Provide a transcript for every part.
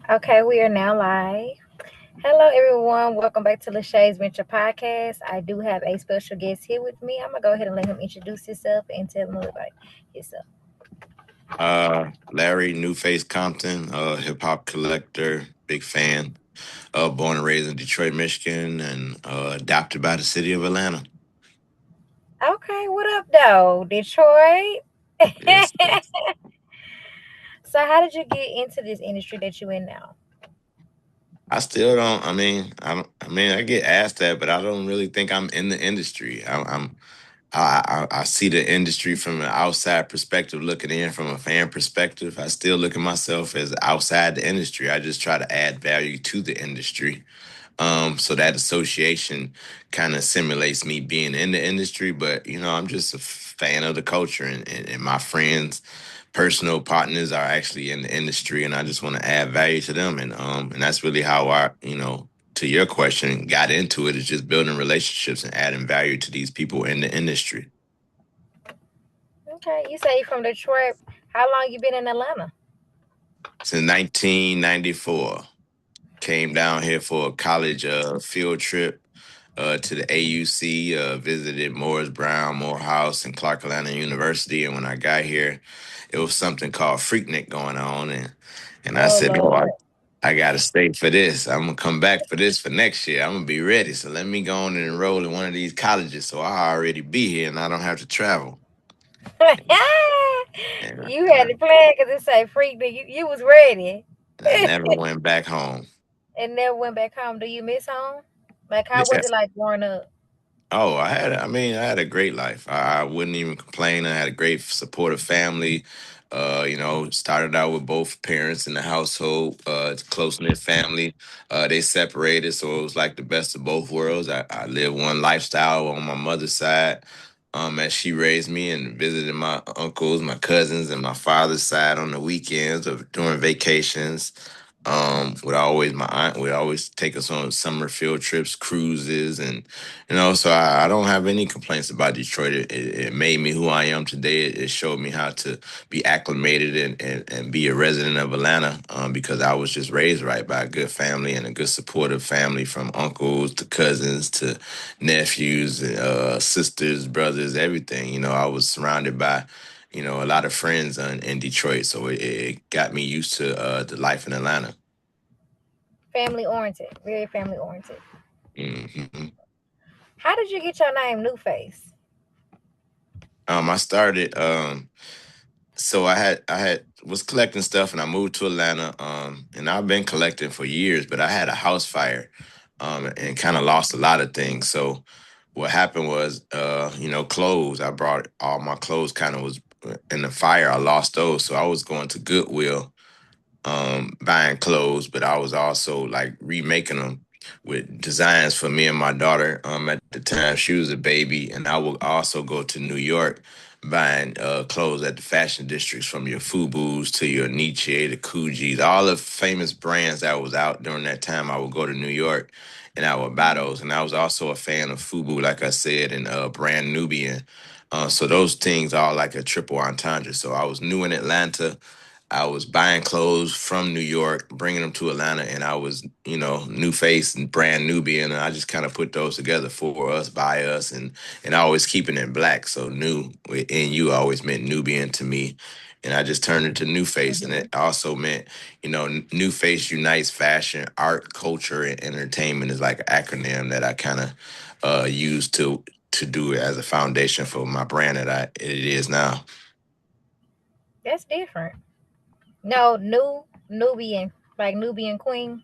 Okay, we are now live. Hello, everyone. Welcome back to Lashay's Venture Podcast. I do have a special guest here with me. I'm gonna go ahead and let him introduce himself and tell him about himself. Larry, NuFace Compton, hip hop collector, big fan. Born and raised in Detroit, Michigan, and adopted by the city of Atlanta. Okay, what up, though, Detroit? Yes, yes. So, how did you get into this industry that you in now? I still don't. I get asked that, but I don't really think I'm in the industry. I see the industry from an outside perspective, looking in from a fan perspective. I still look at myself as outside the industry. I just try to add value to the industry. So that association kind of simulates me being in the industry, but I'm just a fan of the culture, and my friends, personal partners are actually in the industry, and I just want to add value to them, and that's really how to your question, got into it is just building relationships and adding value to these people in the industry. Okay, you say you from Detroit. How long you been in Atlanta? Since 1994, came down here for a college field trip to the AUC, visited Morris Brown, Morehouse, and Clark Atlanta University. And when I got here, it was something called Freaknik going on. And I Oh said, no, Lord. I got to stay for this. I'm going to come back for this for next year. I'm going to be ready. So let me go on and enroll in one of these colleges so I already be here and I don't have to travel. And, You and had it planned because it say freak. You was ready. I never went back home. And never went back home. Do you miss home? Like, how was Yeah. it like growing up? Oh, I had a great life. I wouldn't even complain. I had a great supportive family. Started out with both parents in the household. It's a close-knit family. They separated, so it was like the best of both worlds. I lived one lifestyle on my mother's side, as she raised me, and visited my uncles, my cousins, and my father's side on the weekends or during vacations. My aunt would always take us on summer field trips, cruises, and so I don't have any complaints about Detroit. It made me who I am today. It showed me how to be acclimated and be a resident of Atlanta, because I was just raised right by a good family and a good supportive family, from uncles to cousins to nephews, sisters, brothers, everything. I was surrounded by a lot of friends in Detroit, so it got me used to the life in Atlanta. Family oriented, very family oriented. hmm How did you get your name, NuFace? I started. So I had was collecting stuff, and I moved to Atlanta. And I've been collecting for years, but I had a house fire, and kind of lost a lot of things. So what happened was, clothes. I brought all my clothes. Kind of was in the fire. I lost those, so I was going to Goodwill, buying clothes, but I was also like remaking them with designs for me and my daughter. At the time, she was a baby, and I would also go to New York buying clothes at the fashion districts, from your Fubu's to your Nietzsche, the Coogis, all the famous brands that was out during that time. I would go to New York and I would buy those. And I was also a fan of Fubu, like I said, and brand Nubian. So those things are like a triple entendre. So I was new in Atlanta. I was buying clothes from New York, bringing them to Atlanta, and I was, New Face and brand Nubian, and I just kind of put those together for us, by us, and always keeping it black. So new with NU always meant Nubian to me, and I just turned it to New Face, and Hmm. it also meant, New Face unites fashion, art, culture, and entertainment is like an acronym that I kind of use to do it as a foundation for my brand that it is now. That's different. No, Nubian, like Nubian queen.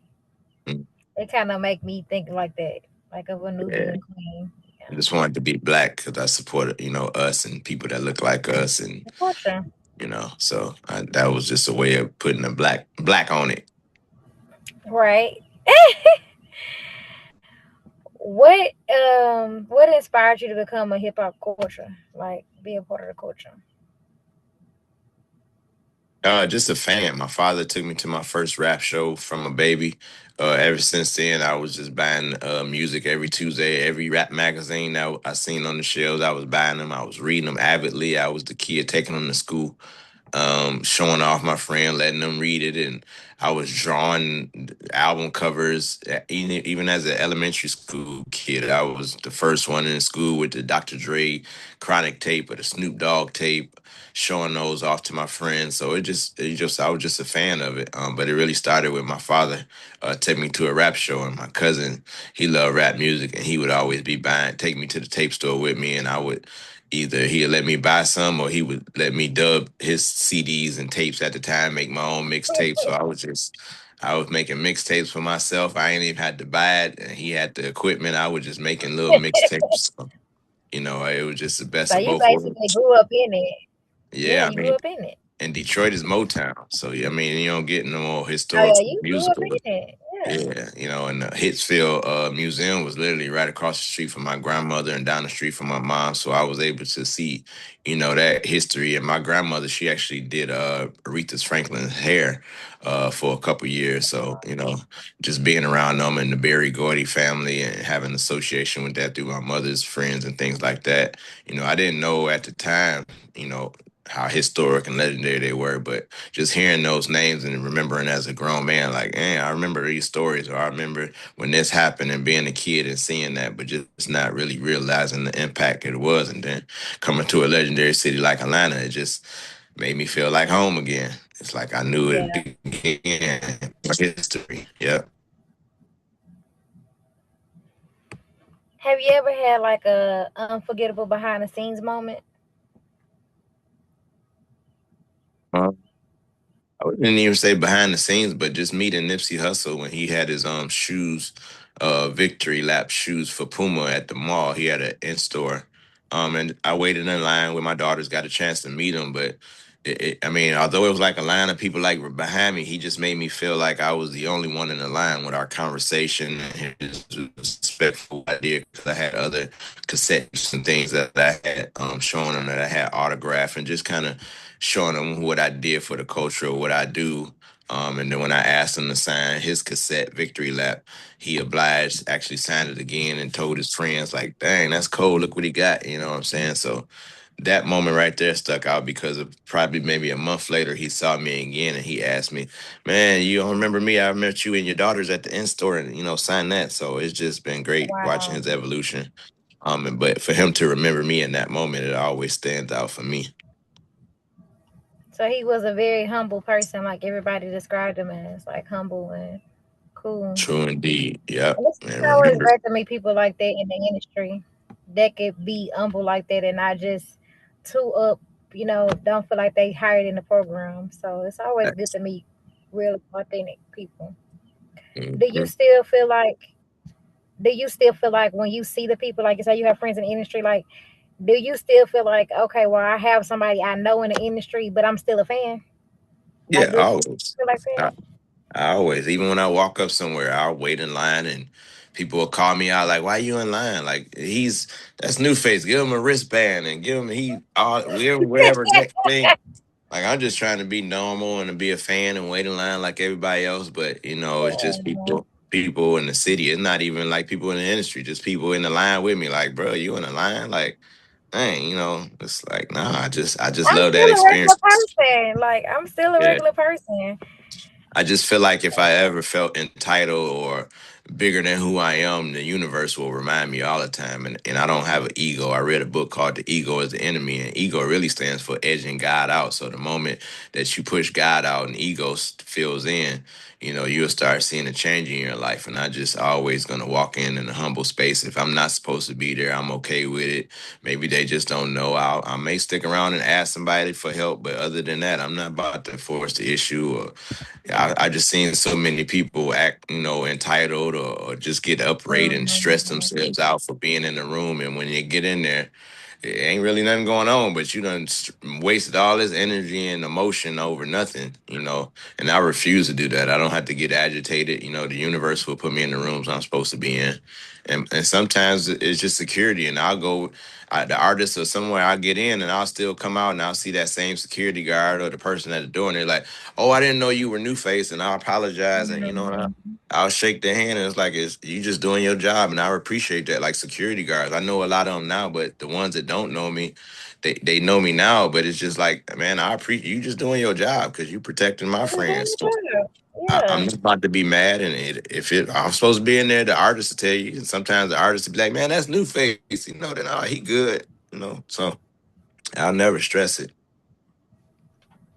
Mm. It kind of make me think like that, like of a Yeah. Nubian queen. I Yeah. just wanted to be black because I support, us and people that look like us, and For sure. that was just a way of putting a black on it. Right. What inspired you to become a hip hop culture? Like be a part of the culture? Just a fan. My father took me to my first rap show from a baby. Ever since then, I was just buying music every Tuesday. Every rap magazine that I seen on the shelves, I was buying them. I was reading them avidly. I was the kid taking them to school. showing off my friend, letting them read it, and I was drawing album covers. Even as an elementary school kid, I was the first one in school with the Dr. Dre Chronic tape or the Snoop Dogg tape, showing those off to my friends. So I was just a fan of it. But it really started with my father took me to a rap show, and my cousin, he loved rap music, and he would always be buying, take me to the tape store with me, and I would either he'd let me buy some or he would let me dub his CDs and tapes at the time, make my own mixtapes. So I was making mixtapes for myself. I ain't even had to buy it, and he had the equipment. I was just making little mixtapes. So, it was just the best So of you both basically worlds. grew up in it. Yeah, Yeah, I you grew mean, up in it. and Detroit is Motown, so yeah, I mean, you don't get no more Oh yeah, historical you grew up musical. in it. Yeah. Yeah, and the Hitsfield Museum was literally right across the street from my grandmother and down the street from my mom. So I was able to see, that history. And my grandmother, she actually did Aretha Franklin's hair for a couple years. So, just being around them and the Berry Gordy family and having association with that through my mother's friends and things like that. I didn't know at the time, you know, how historic and legendary they were, but just hearing those names and remembering as a grown man, like, I remember these stories, or I remember when this happened, and being a kid and seeing that, but just not really realizing the impact it was. And then coming to a legendary city like Atlanta, it just made me feel like home again. It's like I knew it Yeah. again. History. Yep. Have you ever had like a unforgettable behind the scenes moment? I wouldn't even say behind the scenes, but just meeting Nipsey Hussle when he had his shoes, victory lap shoes for Puma at the mall. He had an in store, and I waited in line with my daughters, got a chance to meet him. But I mean, although it was like a line of people like were behind me, he just made me feel like I was the only one in the line with our conversation and his respectful idea, because I had other cassettes and things that I had showing him that I had autographed, and just kind of showing him what I did for the culture, or what I do. And then when I asked him to sign his cassette Victory Lap, he obliged, actually signed it again and told his friends, like, dang, that's cool. Look what he got. You know what I'm saying? So that moment right there stuck out, because of probably maybe a month later, he saw me again and he asked me, man, you don't remember me? I met you and your daughters at the in store and, signed that. So it's just been great watching Wow. his evolution. But for him to remember me in that moment, it always stands out for me. So he was a very humble person, like everybody described him as, like humble and cool. True indeed. Yep. And it's And always remember, great to meet people like that in the industry that could be humble like that and not just too up, don't feel like they hired in the program. So it's always good to meet real authentic people. Do you mhm. still feel like when you see the people, like you say you have friends in the industry, like do you still feel like, okay, well, I have somebody I know in the industry, but I'm still a fan? Like, Yeah, do you always. feel like that? I always, even when I walk up somewhere, I'll wait in line and people will call me out like, "Why you in line?" Like that's NuFAce. Give him a wristband and give him whatever next thing. Like I'm just trying to be normal and to be a fan and wait in line like everybody else. But it's just Yeah. people in the city. It's not even like people in the industry. Just people in the line with me. Like, bro, you in the line? Like, dang, it's like, nah. I just I'm love that still a regular experience. person. Like, I'm still a Yeah. regular person. I just feel like if I ever felt entitled or bigger than who I am, the universe will remind me all the time. And I don't have an ego. I read a book called The Ego is the Enemy, and ego really stands for edging God out. So the moment that you push God out and ego fills in, you'll start seeing a change in your life. And I just always going to walk in a humble space. If I'm not supposed to be there, I'm okay with it. Maybe they just don't know. I may stick around and ask somebody for help, but other than that, I'm not about to force the issue. Or I just seen so many people act, entitled, or just get uprated and stress Mhm. themselves out for being in the room. And when you get in there, it ain't really nothing going on, but you done wasted all this energy and emotion over nothing. And I refuse to do that. I don't have to get agitated. The universe will put me in the rooms I'm supposed to be in. and sometimes it's just security. And I'll go, the artist or somewhere I get in, and I'll still come out and I'll see that same security guard or the person at the door, and they're like, "Oh, I didn't know you were NuFAce," and I apologize, and Mhm. I'll shake their hand, and it's like it's you just doing your job, and I appreciate that. Like security guards, I know a lot of them now, but the ones that don't know me, they know me now, but it's just like, man, I appreciate you just doing your job because you protecting my You're doing friends. So your job. I'm Yeah. not about to be mad, and I'm supposed to be in there, the artist will tell you, and sometimes the artist will be like, "Man, that's NuFAce," then oh, he good, So I'll never stress it.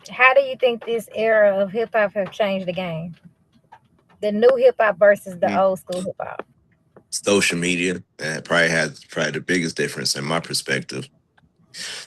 How do you think this era of hip hop have changed the game? The new hip hop versus the Mm. old school hip hop. Social media probably has probably the biggest difference in my perspective.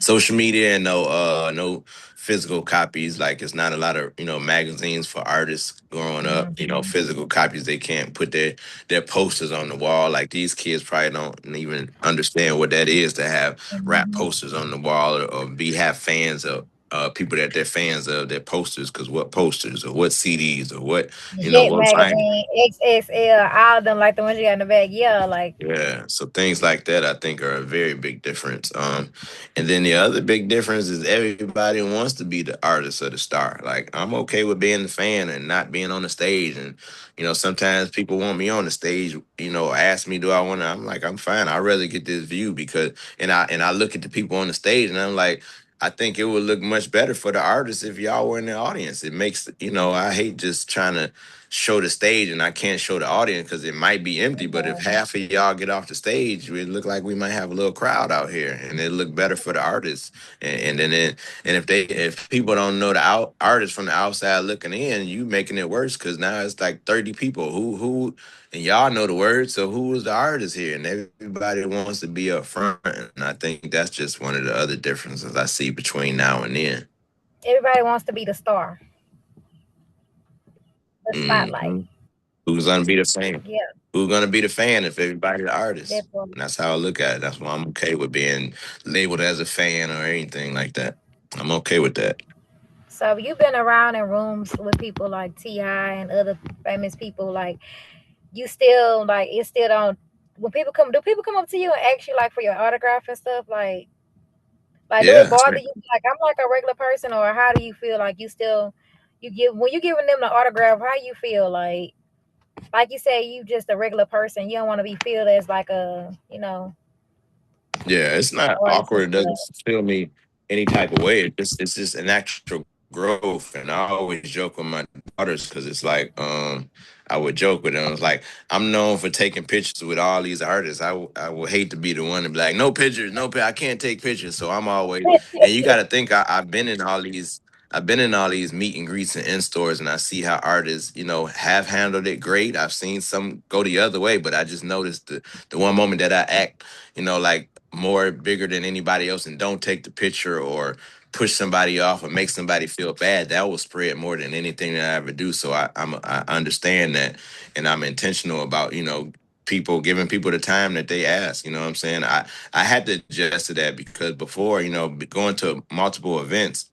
Social media and no physical copies. Like it's not a lot of magazines for artists growing up. Hmm. Physical copies, they can't put their posters on the wall. Like these kids probably don't even understand what that is to have rap Hmm. posters on the wall or be have fans of. People that they're fans of their posters, because what posters or what CDs or Jet what vinyl. magazine, XXL, all them like the ones you got in the back. Yeah, like Yeah, so things like that I think are a very big difference. And then the other big difference is everybody wants to be the artist or the star. Like I'm okay with being the fan and not being on the stage. And sometimes people want me on the stage. Ask me, do I want to? I'm like, I'm fine. I'd rather get this view because, and I look at the people on the stage and I'm like, I think it would look much better for the artists if y'all were in the audience. It makes, I hate just trying to show the stage and I can't show the audience because it might be empty. But if half of y'all get off the stage, it look like we might have a little crowd out here, and it look better for the artists. And if people don't know the artists from the outside looking in, you making it worse because now it's like 30 people who and y'all know the words. So who is the artist here? And everybody wants to be up front, and I think that's just one of the other differences I see between now and then. everybody wants to be the star, the spotlight. Hmm. Who's gonna be the fan? Yeah, Who's gonna be the fan if everybody the artist? that part. And that's how I look at it. That's why I'm okay with being labeled as a fan or anything like that. I'm okay with that. So you've been around in rooms with people like Ti and other famous people. Like you still like it still don't. When people come, do people come up to you and ask you like for your autograph and stuff? Like do it Yeah, bother you? Like I'm like a regular person, or how do you feel? Like you still you give when you giving them the autograph? How you feel? Like you say, you just a regular person. You don't want to be feel as like a yeah, it's not artist and awkward. It doesn't stuff. feel me any type of way. It's just an actual growth. And I always joke with my daughters because it's like I would joke with them. It's like I'm known for taking pictures with all these artists. I would hate to be the one to be like, no pictures, no, I can't take pictures. So I'm always, and you got to think I've been in all these. I've been in all these meet and greets and in stores, and I see how artists, have handled it great. I've seen some go the other way, but I just noticed the one moment that I act, like more bigger than anybody else and don't take the picture or push somebody off or make somebody feel bad, that will spread more than anything that I ever do. So I understand that, and I'm intentional about people giving people the time that they ask. You know what I'm saying? I had to adjust to that because before, going to multiple events,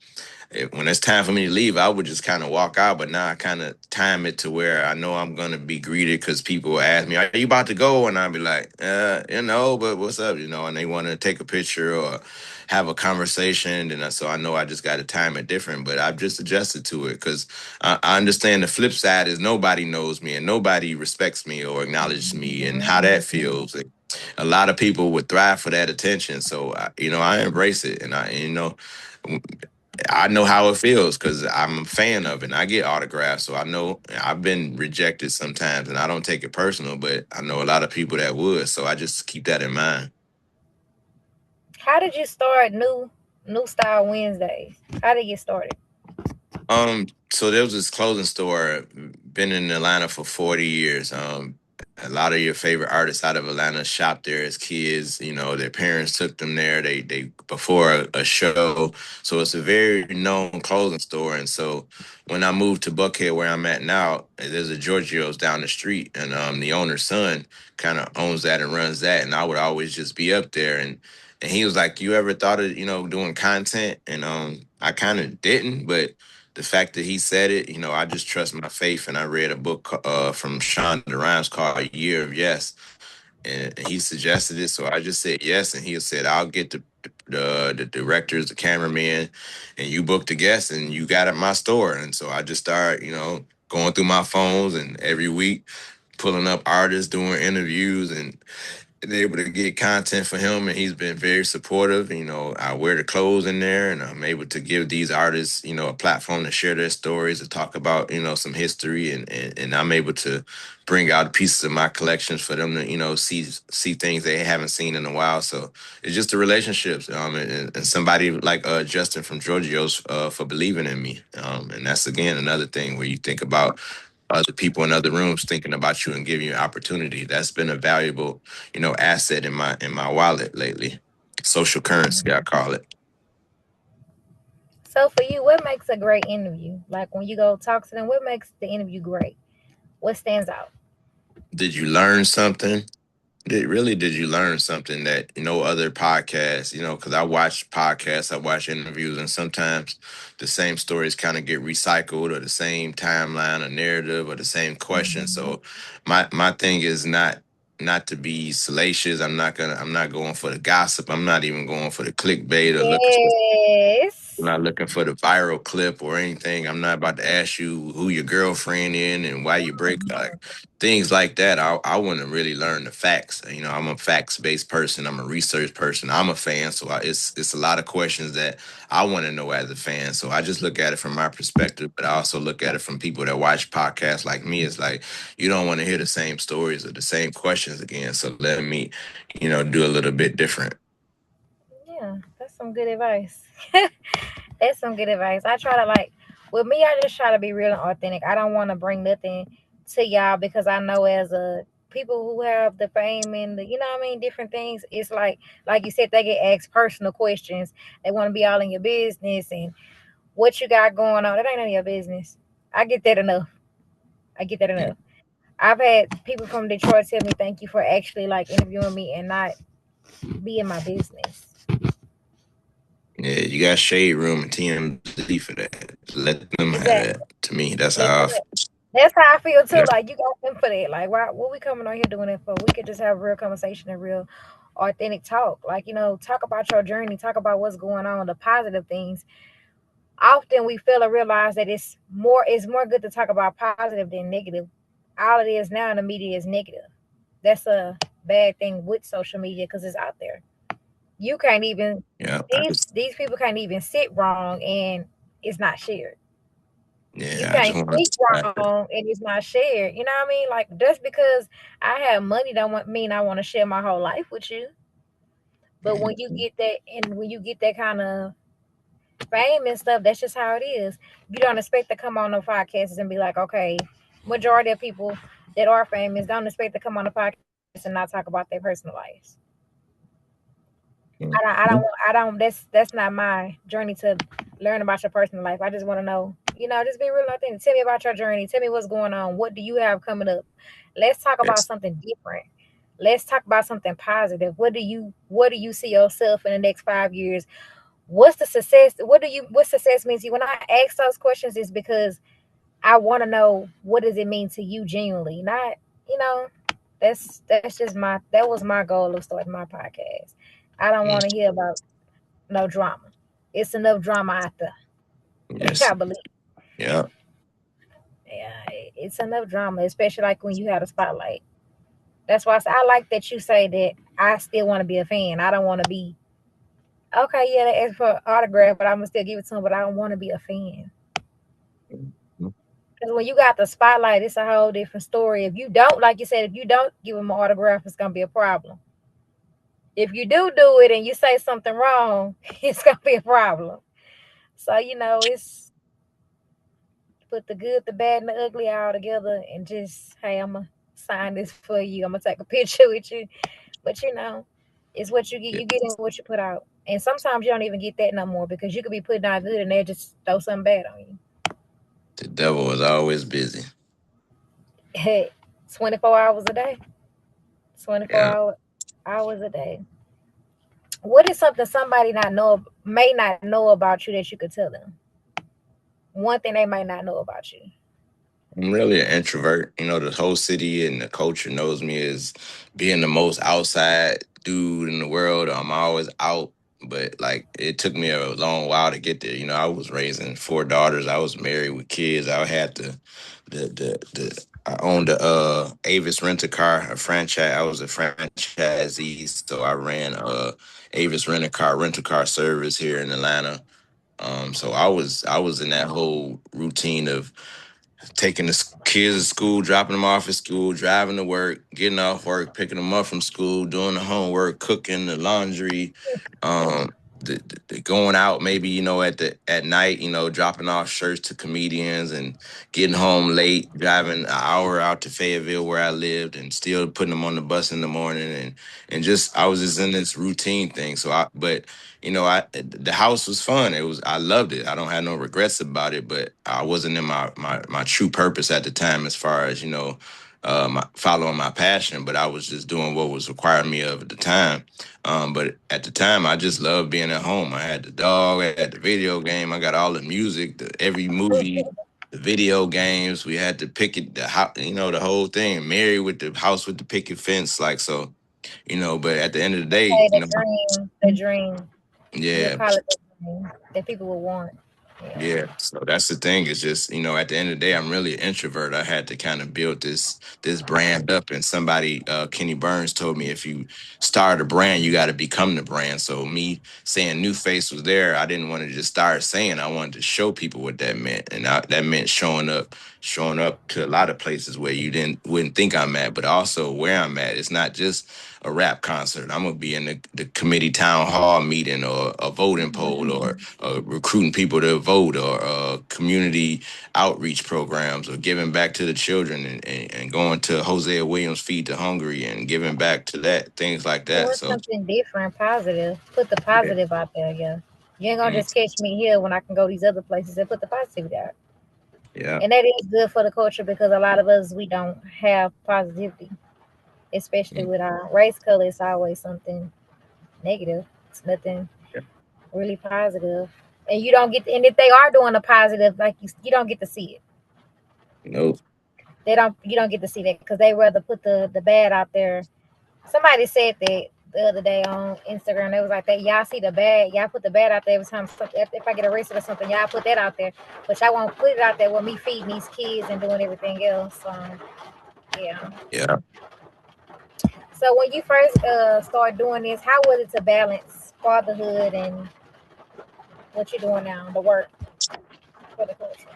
when it's time for me to leave, I would just kind of walk out. But now I kind of time it to where I know I'm gonna be greeted because people will ask me, "Are you about to go?" And I'll be like, but what's up?" And they want to take a picture or have a conversation, and so I know I just got to time it different. But I've just adjusted to it because I understand the flip side is nobody knows me and nobody respects me or acknowledges me, and how that feels. A lot of people would thrive for that attention, so I embrace it, and I know how it feels because I'm a fan of it. And I get autographs, so I know I've been rejected sometimes, and I don't take it personal. But I know a lot of people that would, so I just keep that in mind. How did you start New Style Wednesdays? How did you get started? So there was this clothing store, been in Atlanta for 40 years. A lot of your favorite artists out of Atlanta shopped there as kids. Their parents took them there. They before a show. So it's a very known clothing store. And so when I moved to Buckhead, where I'm at now, there's a Giorgio's down the street, and the owner's son kind of owns that and runs that. And I would always just be up there, and he was like, "You ever thought of doing content?" And I kind of didn't, but the fact that he said it, I just trust my faith. And I read a book from Shonda Rhimes called Year of Yes. and he suggested it, so I just said yes, and he said I'll get the directors, the cameraman, and you book the guests, and you got at my store. And so I just started, going through my phones, and every week pulling up artists, doing interviews, and able to get content for him, and he's been very supportive. I wear the clothes in there, and I'm able to give these artists, a platform to share their stories, to talk about, some history, and I'm able to bring out pieces of my collections for them to, see things they haven't seen in a while. So it's just the relationships, and somebody like Justin from Giorgio's for believing in me, and that's again another thing where you think about other people in other rooms thinking about you and giving you opportunity. That's been a valuable, asset in my wallet lately. Social currency, I call it. So for you, what makes a great interview? Like when you go talk to them, what makes the interview great? What stands out? Did you learn something? Did you learn something that no other podcast, because I watch podcasts, I watch interviews, and sometimes the same stories kind of get recycled, or the same timeline or narrative, or the same question. Mhm. So my thing is not to be salacious. I'm not going for the gossip. I'm not even going for the clickbait or looking for I'm Yes. not looking for the viral clip or anything. I'm not about to ask you who your girlfriend in and why you break, like things like that. I want to really learn the facts. I'm a facts based person. I'm a research person. I'm a fan, so it's a lot of questions that I want to know as a fan. So I just look at it from my perspective, but I also look at it from people that watch podcasts like me. It's like you don't want to hear the same stories or the same questions again. So let me, do a little bit different. Yeah, that's some good advice. That's some good advice. I try to like with me, I just try to be real and authentic. I don't want to bring nothing to y'all because I know as a people who have the fame and the you know what I mean different things. It's like you said, they get asked personal questions. They want to be all in your business and what you got going on. That ain't none of your business. I get that enough. I get that enough. I've had people from Detroit tell me thank you for actually like interviewing me and not be in my business. Yeah, you got Shade Room and TMZ for that. Let them have that. Exactly. To me, that's how I feel. That's how I feel That's too. Like you got them for that. Like why what we coming on here doing it for? We could just have real conversation and real authentic talk. Like, talk about your journey, talk about what's going on, the positive things. Often we fail to realize that it's more good to talk about positive than negative. All it is now in the media is negative. That's a bad thing with social media because it's out there. You can't even yeah. these people can't even sit wrong and it's not shared. You Yeah. I just can't want speak wrong and it's not shared. You know what I mean? Like just because I have money don't mean I want to share my whole life with you. But when you to. get that and when you get that kind of fame and stuff, that's just how it is. You don't expect to come on the podcasts and be like, okay, majority of people that are famous don't expect to come on the podcast and not talk about their personal lives. I don't. That's not my journey to learn about your personal life. I just want to know, just be real authentic. Tell me about your journey. Tell me what's going on. What do you have coming up? Let's talk about Yes. something different. Let's talk about something positive. What do you see yourself in the next 5 years? What's the success? What success means to you? When I ask those questions, is because I want to know what does it mean to you genuinely. Not, you know, that's just that was my goal of starting my podcast. I don't Mm, want to hear about no drama. It's enough drama out there. yes. I believe. Yeah. Yeah, it's enough drama, especially like when you have a spotlight. That's why I like that you say that I still want to be a fan. I don't want to be okay. Yeah, they ask for autograph, but I'm gonna still give it to them. But I don't want to be a fan Mhm. because when you got the spotlight, it's a whole different story. If you don't, like you said, if you don't give them an autograph, it's gonna be a problem. If you do it and you say something wrong, it's gonna be a problem. So it's put the good, the bad, and the ugly all together, and just hey, I'm gonna sign this for you. I'm gonna take a picture with you, but it's what you get. Yeah. You get in what you put out, and sometimes you don't even get that no more because you could be putting out good and they just throw something bad on you. The devil is always busy. Hey, 24 hours a day, 24 Yeah. hours a day. What is something somebody not know may not know about you that you could tell them? One thing they might not know about you. I'm really an introvert. You know, the whole city and the culture knows me as being the most outside dude in the world. I'm always out, but like it took me a long while to get there. You know, I was raising four daughters. I was married with kids. I had the I owned a Avis Rent a Car, a franchise. I was a franchisee, so I ran Avis rental car service here in Atlanta. So I was in that whole routine of taking the kids to school, dropping them off at school, driving to work, getting off work, picking them up from school, doing the homework, cooking the laundry, um, the going out maybe at night, dropping off shirts to comedians and getting home late, driving an hour out to Fayetteville where I lived, and still putting them on the bus in the morning, and just I was just in this routine thing. I the house was fun. I loved it. I don't have no regrets about it, but I wasn't in my true purpose at the time as far as, following my passion, but I was just doing what was required of me of at the time. But at the time I just loved being at home. I had the dog, I had the video game, I got all the music, every movie, the video games. We had to picket the house, the whole thing. Married with the house with the picket fence, like so, but at the end of the day, Hey, the dream, you'll yeah. call it the dream that people will want. Yeah. Yeah, so that's the thing. It's just, at the end of the day, I'm really an introvert. I had to kind of build this brand up, and somebody, Kenny Burns, told me if you start a brand, you got to become the brand. So me saying NuFace was there, I didn't want to just start saying. I wanted to show people what that meant, and that meant showing up to a lot of places where you didn't wouldn't think I'm at, but also where I'm at. It's not just a rap concert. I'm gonna be in the committee town hall meeting, or a voting poll, or recruiting people to vote, or community outreach programs, or giving back to the children, and going to Hosea Williams Feed the Hungry and giving back to that, things like that. Doing So something different, positive. Put the yeah, positive out there, yeah. You ain't gonna mm, just catch me here when I can go these other places and put the positivity out. yeah, And that is good for the culture because a lot of us we don't have positivity, especially mm, with our race color. It's always something negative. It's nothing yeah. really positive. And you don't get, and if they are doing a positive, like you don't get to see it. Nope. You don't get to see that because they rather put the bad out there. Somebody said that the other day on Instagram. They was like that. Y'all see the bad. Y'all put the bad out there every time. If I get arrested or something, y'all put that out there. But y'all won't put it out there with me feeding these kids and doing everything else. Yeah. Yeah. So when you first started doing this, how was it to balance fatherhood and what you're doing now, the work for the culture?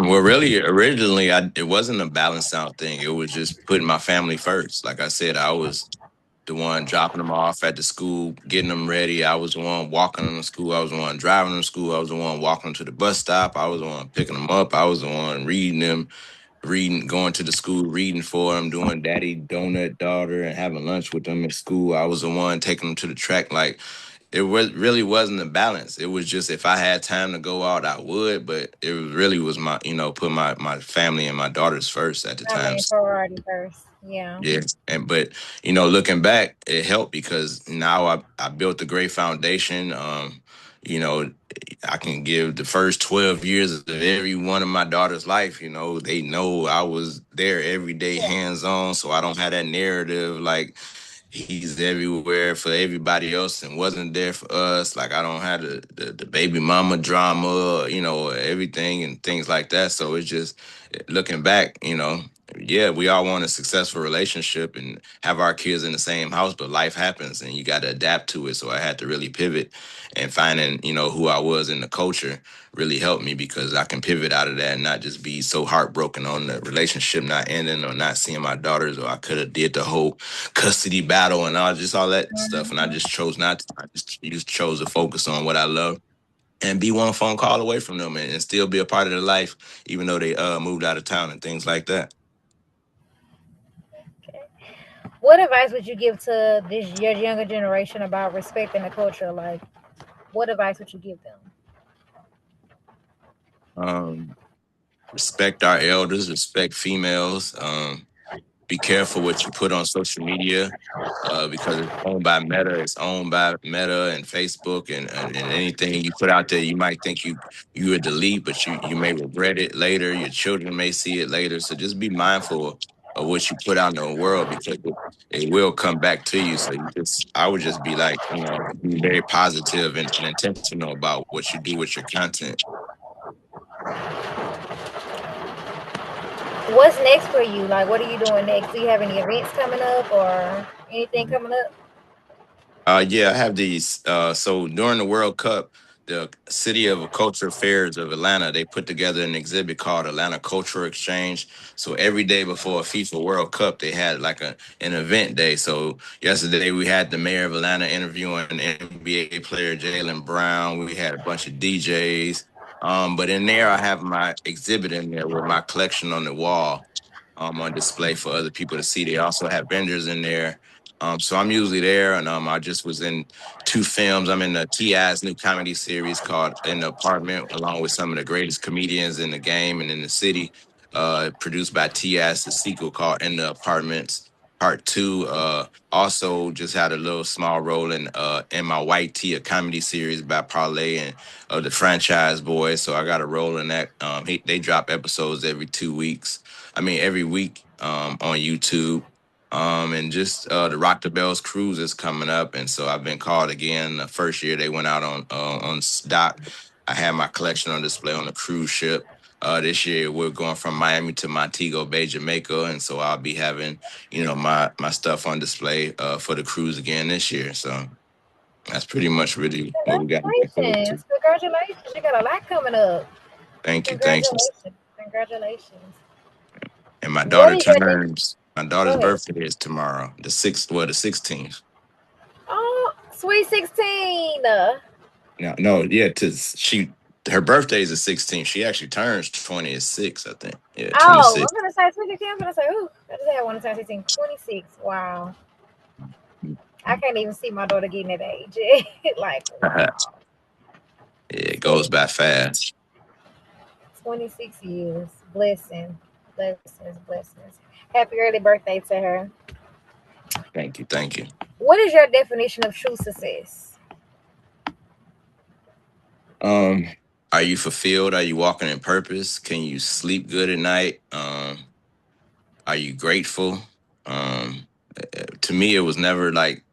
Well, really, originally, it wasn't a balanced out thing. It was just putting my family first. Like I said, I was the one dropping them off at the school, getting them ready. I was the one walking them to school. I was the one driving them to school. I was the one walking them to the bus stop. I was the one picking them up. I was the one reading them, going to the school, reading for them, doing daddy donut daughter and having lunch with them at school. I was the one taking them to the track. Like it really wasn't a balance. It was just if I had time to go out, I would, but it really was put my family and my daughters first at the I time. mean, priority first. Yeah. Yeah, but looking back, it helped because now I built a great foundation. You know, I can give the first 12 years of every one of my daughter's life. They know I was there every day, Yeah. hands on, so I don't have that narrative like he's everywhere for everybody else and wasn't there for us. Like I don't have the baby mama drama, everything and things like that. So it's just looking back, yeah, we all want a successful relationship and have our kids in the same house, but life happens and you got to adapt to it. So I had to really pivot, and finding, who I was in the culture really helped me because I can pivot out of that and not just be so heartbroken on the relationship not ending or not seeing my daughters, or I could have did the whole custody battle and all that stuff. And I Mhm. just chose not to. I just chose to focus on what I love and be one phone call away from them, and still be a part of their life, even though they moved out of town and things like that. Okay. What advice would you give to this your younger generation about respecting the culture? Like, what advice would you give them? Respect our elders, respect females. Be careful what you put on social media, because it's owned by Meta. It's owned by Meta and Facebook, and anything you put out there, you might think you would delete, but you may regret it later. Your children may see it later. So just be mindful of what you put out in the world, because it will come back to you. So I would just be like, be very positive and intentional about what you do with your content. What's next for you? Like, what are you doing next? Do you have any events coming up or anything coming up? Yeah, I have these. So during the World Cup, the City of Culture Fairs of Atlanta, they put together an exhibit called Atlanta Cultural Exchange. So every day before a FIFA World Cup, they had like an event day. So yesterday we had the mayor of Atlanta interviewing NBA player Jalen Brown. We had a bunch of DJs. But in there, I have my exhibit in there with my collection on the wall, on display for other people to see. They also have vendors in there. So I'm usually there, and I just was in two films. I'm in the T.I.'s new comedy series called In the Apartment, along with some of the greatest comedians in the game and in the city. Produced by T.I.'s, the sequel called In the Apartments Part Two. Also, just had a little small role in my White Tea, a comedy series by Parlay and of the Franchise Boys. So I got a role in that. They drop episodes every 2 weeks. I mean, every week, on YouTube. And just the Rock the Bells cruise is coming up, and so I've been called again. The first year they went out on dock. I had my collection on display on the cruise ship. This year we're going from Miami to Montego Bay, Jamaica, and so I'll be having my stuff on display for the cruise again this year. So that's pretty much really what we got to look forward to. Congratulations. Congratulations. You got a lot coming up. Thank you, thank you. Congratulations. Congratulations. And my What daughter is your de- turns. My daughter's Go ahead. birthday is tomorrow, the sixth. Well, the 16th. Oh, sweet 16. No, no, yeah, her birthday is the 16th. She actually turns 26, I think. Yeah, Oh, 26. I'm going to say 16. I'm going to say, ooh, I just had one to say 16. 26. Wow. I can't even see my daughter getting that age. Like, Yeah, wow. it goes 20, by fast. 26 years. Blessing. Blessings, blessings. Happy early birthday to her. Thank you, thank you. What is your definition of true success? Um, are you fulfilled? Are you walking in purpose? Can you sleep good at night? Are you grateful? To me, it was never like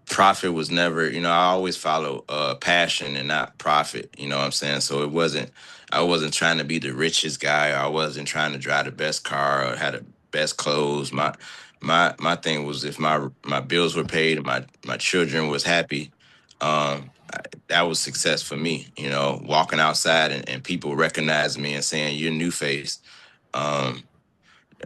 profit was never, I always follow passion and not profit, you know what I'm saying? So I wasn't trying to be the richest guy. I wasn't trying to drive the best car or had the best clothes. My thing was, if my bills were paid and my children was happy, that was success for me, walking outside and people recognize me and saying, you're NuFAce. Um,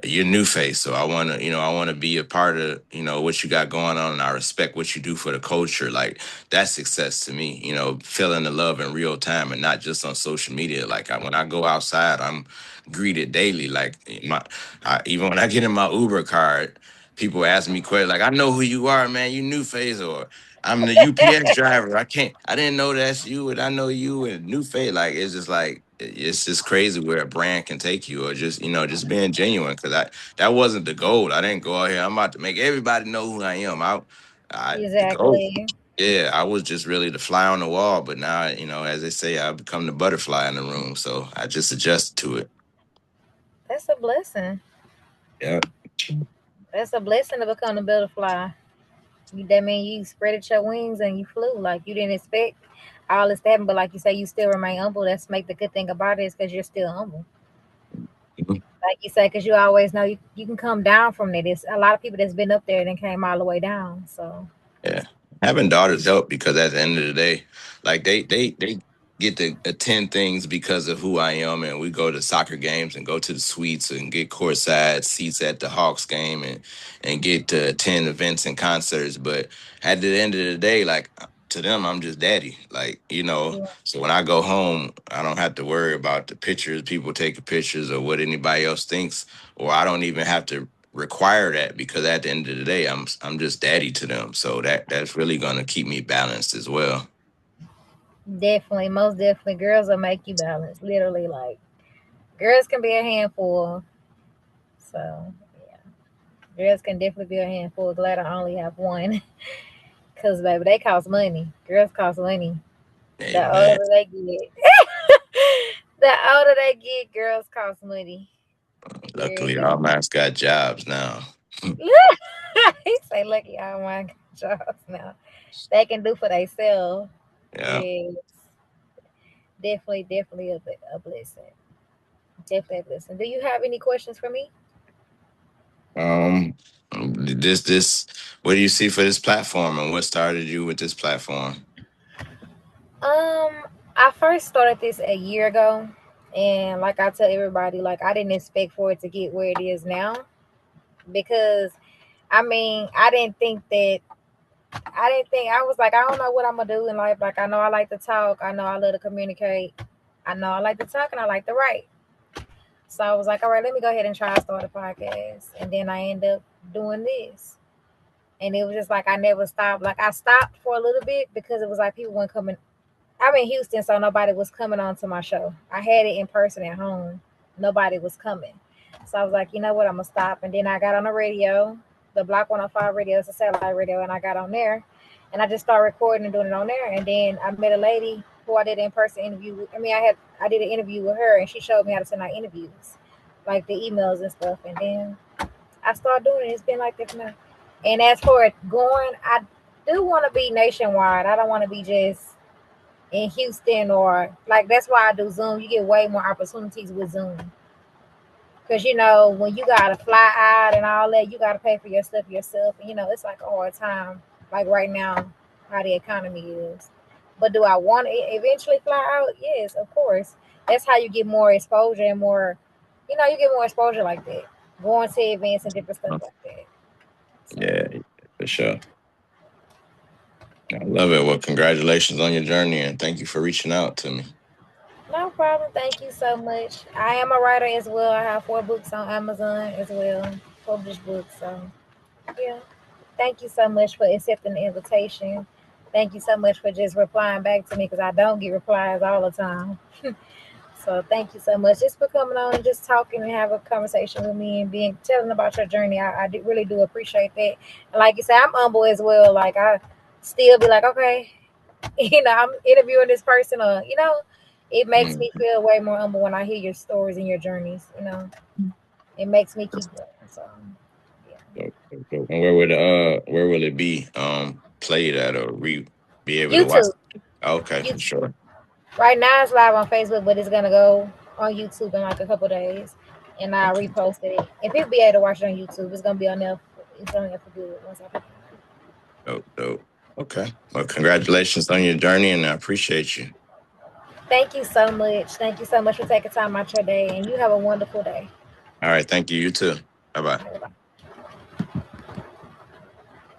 your new face. So I want to be a part of, what you got going on. And I respect what you do for the culture. Like, that's success to me, feeling the love in real time and not just on social media. Like, when I go outside, I'm greeted daily. Like, even when I get in my Uber card, people ask me questions like, I know who you are, man. You new face, or I'm the UPS driver. I didn't know that's you, and I know you and new face. Like, it's just like, it's just crazy where a brand can take you, or just just being genuine. Because that wasn't the goal. I didn't go out here. I'm about to make everybody know who I am. The goal. Exactly. Yeah, I was just really the fly on the wall. But now, as they say, I've become the butterfly in the room. So I just adjusted to it. That's a blessing. Yeah. That's a blessing to become a butterfly. That mean you spreaded your wings and you flew. Like you didn't expect all this to happen, but like you say, you still remain humble. That's make the good thing about it is because you're still humble. Mhm. Like you say, because you always know you can come down from it. There's a lot of people that's been up there and then came all the way down. So Yeah, having daughters help, because at the end of the day, like they get to attend things because of who I am, and we go to soccer games and go to the suites and get courtside seats at the Hawks game and get to attend events and concerts. But at the end of the day, like, to them, I'm just daddy. Like, yeah, so when I go home, I don't have to worry about the pictures people taking pictures or what anybody else thinks, or I don't even have to require that, because at the end of the day, I'm just daddy to them. So that's really gonna keep me balanced as well. definitely, most definitely, girls will make you balance. Literally, like girls can be a handful. So yeah. Girls can definitely be a handful. Glad I only have one. Cause baby, they cost money. Girls cost money. The Amen. older they get, the older they get, girls cost money. Yeah, Luckily, all mine got jobs now. he say, "Lucky I my jobs now. They can do for themselves." Yeah. Yes, definitely a blessing. Definitely a blessing. Do you have any questions for me? Um. This. What do you see for this platform, and what started you with this platform? Um, I first started this a year ago, and like I tell everybody, like I didn't expect for it to get where it is now because I mean I didn't think that I didn't think I was like I don't know what I'm gonna do in life. Like I know I like to talk, I know I love to communicate, I know I like to talk, and I like to write. So I was like, all right, let me go ahead and try to start a podcast, and then I end up doing this. And it was just like I never stopped. Like I stopped for a little bit because it was like people weren't coming. I'm in Houston, so nobody was coming on to my show. I had it in person at home. Nobody was coming. So I was like, you know what, I'm gonna stop. And then I got on the radio, the Block 105 radio, it's a satellite radio, and I got on there and I just started recording and doing it on there. And then I met a lady who I did an in-person interview with. I did an interview with her and she showed me how to send out interviews, like the emails and stuff. And then I started doing it. It's been like this now. And as for it going, I do want to be nationwide. I don't want to be just in Houston or like that's why I do Zoom. You get way more opportunities with Zoom because you know when you gotta fly out and all that, you gotta pay for your stuff yourself, and you know it's like a hard time. Like right now, how the economy is. But do I want to eventually fly out? Yes, of course. That's how you get more exposure and more, you get more exposure like that, going to events and different stuff like that. So Yeah, for sure. I love it. Well, congratulations on your journey, and thank you for reaching out to me. no problem. Thank you so much. I am a writer as well. I have 4 books on Amazon as well, published books. So yeah. Thank you so much for accepting the invitation. Thank you so much for just replying back to me because I don't get replies all the time. So thank you so much just for coming on and just talking and have a conversation with me and being telling about your journey. Really do appreciate that. And like you said, I'm humble as well. Like I still be like, okay, I'm interviewing this person, or it makes Mm. me feel way more humble when I hear your stories and your journeys. It makes me keep going. So yeah. And where will it be played at or be able to watch? YouTube. Okay, for YouTube. sure. Right now it's live on Facebook, but it's gonna go on YouTube in like a couple days, and I Okay, reposted it. And people be able to watch it on YouTube. It's gonna be on there. It's on there for good once I put it on. dope, dope. Okay. Well, congratulations on your journey, and I appreciate you. Thank you so much. Thank you so much for taking time out your day, and you have a wonderful day. All right, thank you. You too. Bye bye. Bye.